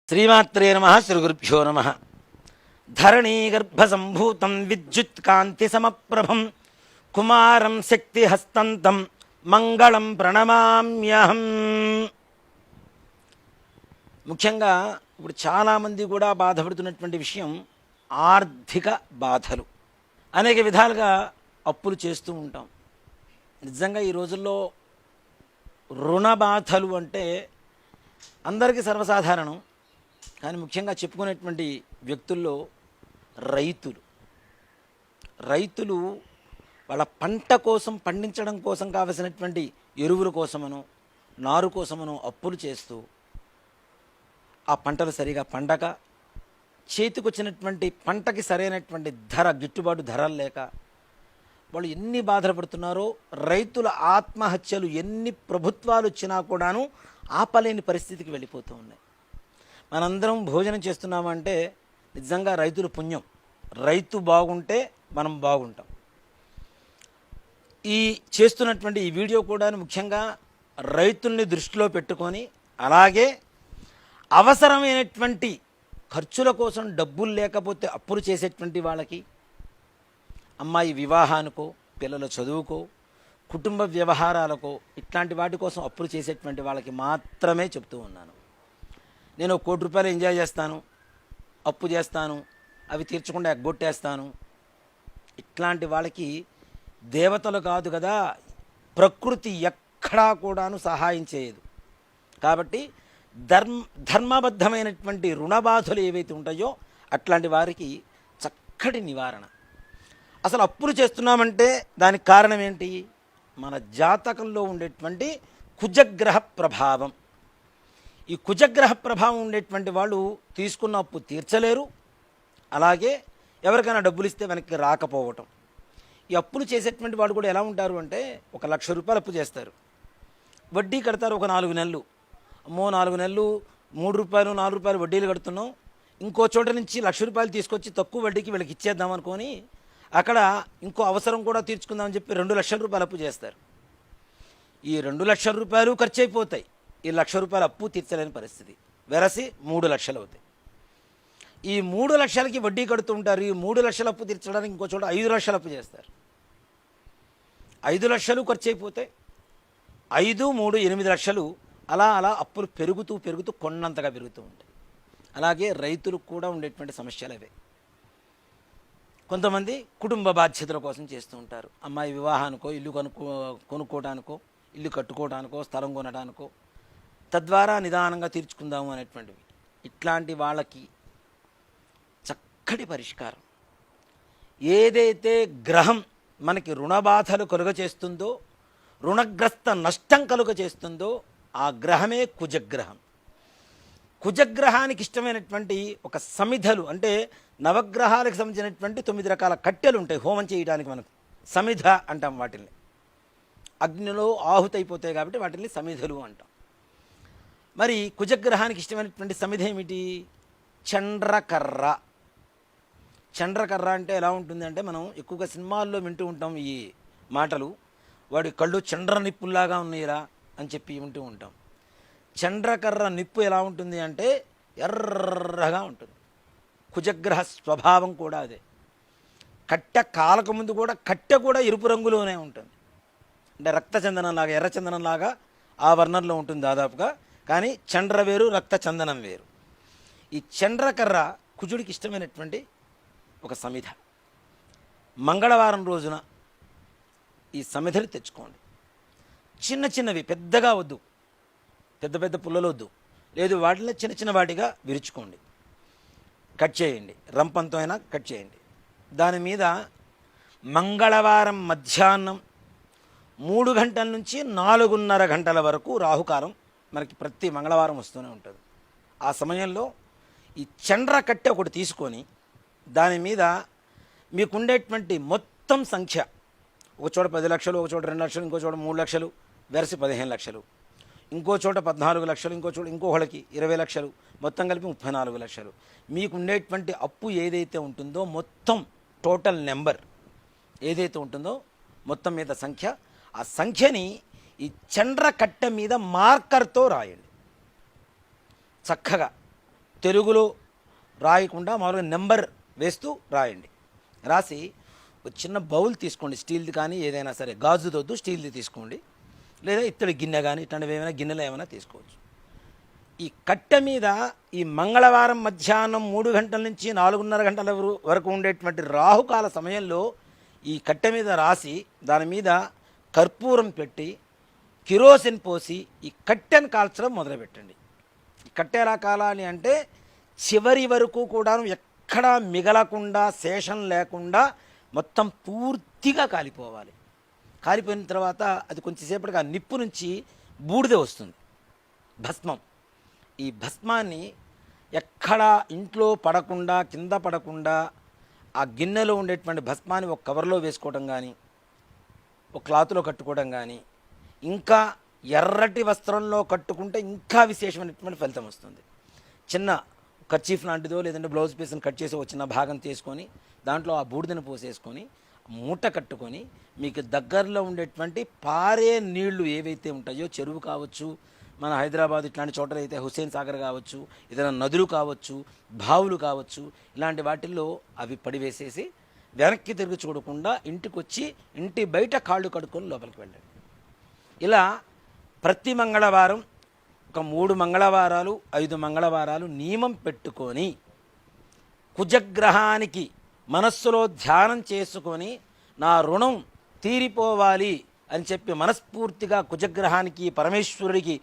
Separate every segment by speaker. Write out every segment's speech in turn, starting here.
Speaker 1: శ్రీమాత్రే నమ. శ్రీగురుభ్యో నమ. ధరణీగర్భసంభూతం విద్యుత్కాంతిసమప్రభం కుమారం శక్తిహస్తంతం మంగళం ప్రణమామ్యహం. ముఖ్యంగా ఇప్పుడు చాలామంది కూడా బాధపడుతున్నటువంటి విషయం ఆర్థిక బాధలు. అనేక విధాలుగా అప్పులు చేస్తూ ఉంటాం. నిజంగా ఈ రోజుల్లో రుణ బాధలు అంటే అందరికీ సర్వసాధారణం. కానీ ముఖ్యంగా చెప్పుకునేటువంటి వ్యక్తుల్లో రైతులు వాళ్ళ పంట కోసం పండించడం కోసం కావలసినటువంటి ఎరువుల కోసమనో నారు కోసమనో అప్పులు చేస్తూ ఆ పంటలు సరిగా పండక చేతికొచ్చినటువంటి పంటకి సరైనటువంటి గిట్టుబాటు ధరలు లేక వాళ్ళు ఎన్ని బాధలు పడుతున్నారో. రైతుల ఆత్మహత్యలు ఎన్ని ప్రభుత్వాలు వచ్చినా కూడాను ఆపలేని పరిస్థితికి వెళ్ళిపోతూ ఉన్నాయి. మనందరం భోజనం చేస్తున్నామంటే నిజంగా రైతుల పుణ్యం. రైతు బాగుంటే మనం బాగుంటాం. ఈ చేస్తున్నటువంటి ఈ వీడియో కూడా ముఖ్యంగా రైతుల్ని దృష్టిలో పెట్టుకొని, అలాగే అవసరమైనటువంటి ఖర్చుల కోసం డబ్బులు లేకపోతే అప్పులు చేసేటువంటి వాళ్ళకి, అమ్మాయి వివాహానికో పిల్లల చదువుకో కుటుంబ వ్యవహారాలకో ఇట్లాంటి వాటి కోసం అప్పులు చేసేటువంటి వాళ్ళకి మాత్రమే చెప్తూ ఉన్నాను. నేను ₹1,00,00,000 ఎంజాయ్ చేస్తాను, అప్పు చేస్తాను, అవి తీర్చకుండా ఎగ్గొట్టేస్తాను. ఇట్లాంటి వాళ్ళకి దేవతలు కాదు కదా, ప్రకృతి ఎక్కడా కూడాను సహాయం చేయదు. కాబట్టి ధర్మబద్ధమైనటువంటి రుణబాధలు ఏవైతే ఉంటాయో అట్లాంటి వారికి చక్కటి నివారణ. అసలు అప్పులు చేస్తున్నామంటే దానికి కారణం ఏంటి? మన జాతకంలో ఉండేటువంటి కుజగ్రహ ప్రభావం. ఈ కుజగ్రహ ప్రభావం ఉండేటువంటి వాళ్ళు తీసుకున్న అప్పు తీర్చలేరు. అలాగే ఎవరికైనా డబ్బులు ఇస్తే వెనక్కి రాకపోవటం. ఈ అప్పులు చేసేటువంటి వాళ్ళు కూడా ఎలా ఉంటారు అంటే, ₹1,00,000 అప్పు చేస్తారు, వడ్డీ కడతారు ఒక 4 నెలలు. అమ్మో 4 నెలలు ₹3 ₹4 వడ్డీలు కడుతున్నాం, ఇంకో చోట నుంచి ₹1,00,000 తీసుకొచ్చి తక్కువ వడ్డీకి వీళ్ళకి ఇచ్చేద్దాం అనుకొని అక్కడ ఇంకో అవసరం కూడా తీర్చుకుందామని చెప్పి ₹2,00,000 అప్పు చేస్తారు. ఈ ₹2,00,000 ఖర్చు అయిపోతాయి. ఈ ₹1,00,000 అప్పు తీర్చలేని పరిస్థితి. వెరసి 3,00,000 అవుతాయి. ఈ 3,00,000కి వడ్డీ కడుతూ ఉంటారు. ఈ 3,00,000 అప్పు తీర్చడానికి ఇంకో చోట 5,00,000 అప్పు చేస్తారు. 5,00,000 ఖర్చు అయిపోతాయి. 5, 3, 8,00,000 అలా అప్పులు పెరుగుతూ కొన్నంతగా పెరుగుతూ ఉంటాయి. అలాగే రైతులకు కూడా ఉండేటువంటి సమస్యలు అవే. కొంతమంది కుటుంబ బాధ్యతల కోసం చేస్తూ ఉంటారు. అమ్మాయి వివాహానికో, ఇల్లు కొనుక్కోవడానికో, ఇల్లు కట్టుకోవడానికో, స్థలం కొనడానికో, తద్వారా నిదానంగా తీర్చుకుందాము అనేటువంటివి. ఇట్లాంటి వాళ్ళకి చక్కటి పరిష్కారం, ఏదైతే గ్రహం మనకి రుణబాధలు కలుగ చేస్తుందో, రుణగ్రస్త నష్టం కలుగ చేస్తుందో ఆ గ్రహమే కుజగ్రహం. కుజగ్రహానికి ఇష్టమైనటువంటి ఒక సమిధలు అంటే నవగ్రహాలకు సంబంధించినటువంటి 9 రకాల కట్టెలు ఉంటాయి హోమం చేయడానికి. మనకు సమిధ అంటాం వాటిని. అగ్నిలో ఆహుతైపోతాయి కాబట్టి వాటిని సమిధలు అంటాం. మరి కుజగ్రహానికి ఇష్టమైనటువంటి సమిధ ఏమిటి? చండ్రకర్ర. చండ్రకర్ర అంటే ఎలా ఉంటుంది అంటే, మనం ఎక్కువగా సినిమాల్లో వింటూ ఉంటాం ఈ మాటలు. వాడి కళ్ళు చండ్ర నిప్పుల్లాగా ఉన్నాయిరా అని చెప్పి వింటూ ఉంటాం. చండ్రకర్ర నిప్పు ఎలా ఉంటుంది అంటే ఎర్రగా ఉంటుంది. కుజగ్రహ స్వభావం కూడా అదే. కట్టె కాలక ముందు కూడా కట్టె కూడా ఎరుపు రంగులోనే ఉంటుంది. అంటే రక్తచందనంలాగా, ఎర్రచందనంలాగా ఆ వర్ణంలో ఉంటుంది దాదాపుగా. కానీ చండ్ర వేరు, రక్త చందనం వేరు. ఈ చండ్రకర్ర కుజుడికి ఇష్టమైనటువంటి ఒక సమిధ. మంగళవారం రోజున ఈ సమిధలు తెచ్చుకోండి. చిన్నవి, పెద్దగా వద్దు, పెద్ద పుల్లలు వద్దు. లేదు, వాటిని చిన్న వాటిగా విరుచుకోండి, కట్ చేయండి, రంపంతో అయినా కట్ చేయండి. దాని మీద మంగళవారం మధ్యాహ్నం 3 గంటల నుంచి 4:30 గంటల వరకు రాహుకాలం మనకి ప్రతి మంగళవారం వస్తూనే ఉంటుంది. ఆ సమయంలో ఈ చండ్ర కట్టె ఒకటి తీసుకొని దాని మీద మీకుండేటువంటి మొత్తం సంఖ్య, ఒక చోట 10 లక్షలు, ఒక చోట 2 లక్షలు, ఇంకో చోట 3 లక్షలు, వెరసి 15 లక్షలు, ఇంకో చోట 14 లక్షలు, ఇంకో చోట ఇంకోహళ్ళకి 20 లక్షలు, మొత్తం కలిపి 34 లక్షలు. మీకు ఉండేటువంటి అప్పు ఏదైతే ఉంటుందో మొత్తం టోటల్ నెంబర్ ఏదైతే ఉంటుందో మొత్తం మీద సంఖ్య, ఆ సంఖ్యని ఈ చండ్ర కట్టె మీద మార్కర్తో రాయండి. చక్కగా తెలుగులో రాయకుండా మామూలుగా నెంబర్ వేస్తూ రాయండి. రాసి ఒక చిన్న బౌల్ తీసుకోండి, స్టీల్ది కానీ ఏదైనా సరే, గాజుదొద్దు, స్టీల్ది తీసుకోండి, లేదా ఇత్తడి గిన్నె కానీ ఇట్లాంటివి ఏమైనా గిన్నెలు ఏమైనా తీసుకోవచ్చు. ఈ కట్టె మీద ఈ మంగళవారం మధ్యాహ్నం 3 గంటల నుంచి 4:30 గంటల వరకు ఉండేటువంటి రాహుకాల సమయంలో ఈ కట్టె మీద రాసి దాని మీద కర్పూరం పెట్టి కిరోసిన్ పోసి ఈ కట్టెను కాల్చడం మొదలుపెట్టండి. ఈ కట్టె ఎలా కాలాలి అంటే చివరి వరకు కూడాను ఎక్కడా మిగలకుండా, శేషం లేకుండా మొత్తం పూర్తిగా కాలిపోవాలి. కాలిపోయిన తర్వాత అది కొంచెంసేపటికి ఆ నిప్పు నుంచి బూడిద వస్తుంది, భస్మం. ఈ భస్మాన్ని ఎక్కడా ఇంట్లో పడకుండా, కింద పడకుండా ఆ గిన్నెలో ఉండేటువంటి భస్మాన్ని ఒక కవర్లో వేసుకోవడం కానీ, ఒక క్లాత్లో కట్టుకోవడం కానీ, ఇంకా ఎర్రటి వస్త్రంలో కట్టుకుంటే ఇంకా విశేషమైనటువంటి ఫలితం వస్తుంది. చిన్న కర్చీఫ్ లాంటిదో లేదంటే బ్లౌజ్ పీస్ని కట్ చేసి ఒక చిన్న భాగం తీసుకొని దాంట్లో ఆ బూడిదను పోసేసుకొని మూట కట్టుకొని మీకు దగ్గరలో ఉండేటువంటి పారే నీళ్లు ఏవైతే ఉంటాయో, చెరువు కావచ్చు, మన హైదరాబాద్ ఇట్లాంటి చోట్ల అయితే హుస్సేన్ సాగర్ కావచ్చు, ఏదైనా నదులు కావచ్చు, బావులు కావచ్చు, ఇలాంటి వాటిల్లో అవి పడివేసేసి వెనక్కి తిరిగి చూడకుండా ఇంటికి వచ్చి ఇంటి బయట కాళ్ళు కడుక్కొని లోపలికి వెళ్ళండి. ఇలా ప్రతి మంగళవారం ఒక 3 మంగళవారాలు 5 మంగళవారాలు నియమం పెట్టుకొని కుజగ్రహానికి మనస్సులో ధ్యానం చేసుకొని నా రుణం తీరిపోవాలి అని చెప్పి మనస్ఫూర్తిగా కుజగ్రహానికి, పరమేశ్వరుడికి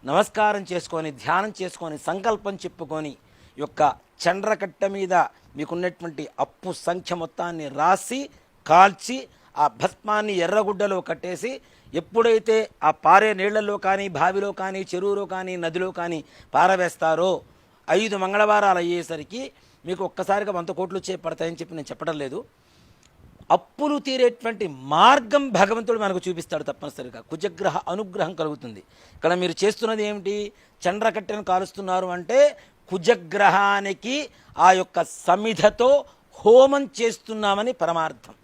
Speaker 1: నమస్కారం చేసుకొని, ధ్యానం చేసుకొని, సంకల్పం చెప్పుకొని యొక్క చండ్రకట్ట మీద మీకున్నటువంటి అప్పు సంఖ్య మొత్తాన్ని రాసి కాల్చి ఆ భస్మాన్ని ఎర్రగుడ్డలో కట్టేసి ఎప్పుడైతే ఆ పారే నీళ్లలో కానీ, బావిలో కానీ, చెరువులో కానీ, నదిలో కానీ పారవేస్తారో 5 మంగళవారాలు అయ్యేసరికి మీకు ఒక్కసారిగా 100 కోట్లు పడతాయని చెప్పి నేను చెప్పడం లేదు. అప్పులు తీరేటువంటి మార్గం భగవంతుడు మనకు చూపిస్తాడు తప్పనిసరిగా. కుజగ్రహ అనుగ్రహం కలుగుతుంది. ఇక్కడ మీరు చేస్తున్నది ఏమిటి? చండ్రకట్టెను కాలుస్తున్నారు అంటే కుజగ్రహానికి ఆ యొక్క సమిధతో హోమం చేస్తున్నామని పరమార్థం.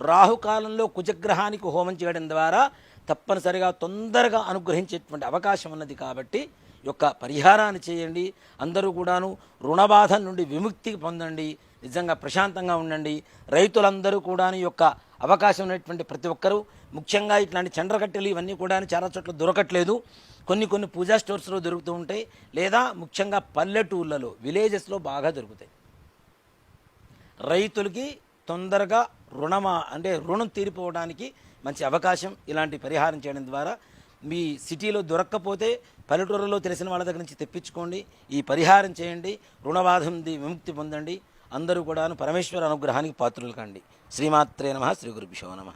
Speaker 1: రాహుకాలంలో కుజగ్రహానికి హోమం చేయడం ద్వారా తప్పనిసరిగా తొందరగా అనుగ్రహించేటువంటి అవకాశం ఉన్నది. కాబట్టి యొక్క పరిహారాన్ని చేయండి. అందరూ కూడాను రుణబాధ నుండి విముక్తి పొందండి. నిజంగా ప్రశాంతంగా ఉండండి. రైతులందరూ కూడా ఈ యొక్క అవకాశం ఉన్నటువంటి ప్రతి ఒక్కరూ, ముఖ్యంగా ఇట్లాంటి చండ్రకట్టెలు ఇవన్నీ కూడా చాలా చోట్ల దొరకట్లేదు. కొన్ని పూజా స్టోర్స్లో దొరుకుతూ ఉంటాయి, లేదా ముఖ్యంగా పల్లెటూళ్ళలో, విలేజెస్లో బాగా దొరుకుతాయి. రైతులకి తొందరగా రుణం తీరిపోవడానికి మంచి అవకాశం ఇలాంటి పరిహారం చేయడం ద్వారా. మీ సిటీలో దొరక్కపోతే పల్లెటూరులో తెలిసిన వాళ్ళ దగ్గర నుంచి తెప్పించుకోండి. ఈ పరిహారం చేయండి, రుణబాధ నుండి విముక్తి పొందండి. అందరూ కూడాను పరమేశ్వర అనుగ్రహానికి పాత్రులు కండి. శ్రీమాత్రే నమః. శ్రీ గురుభ్యో నమః.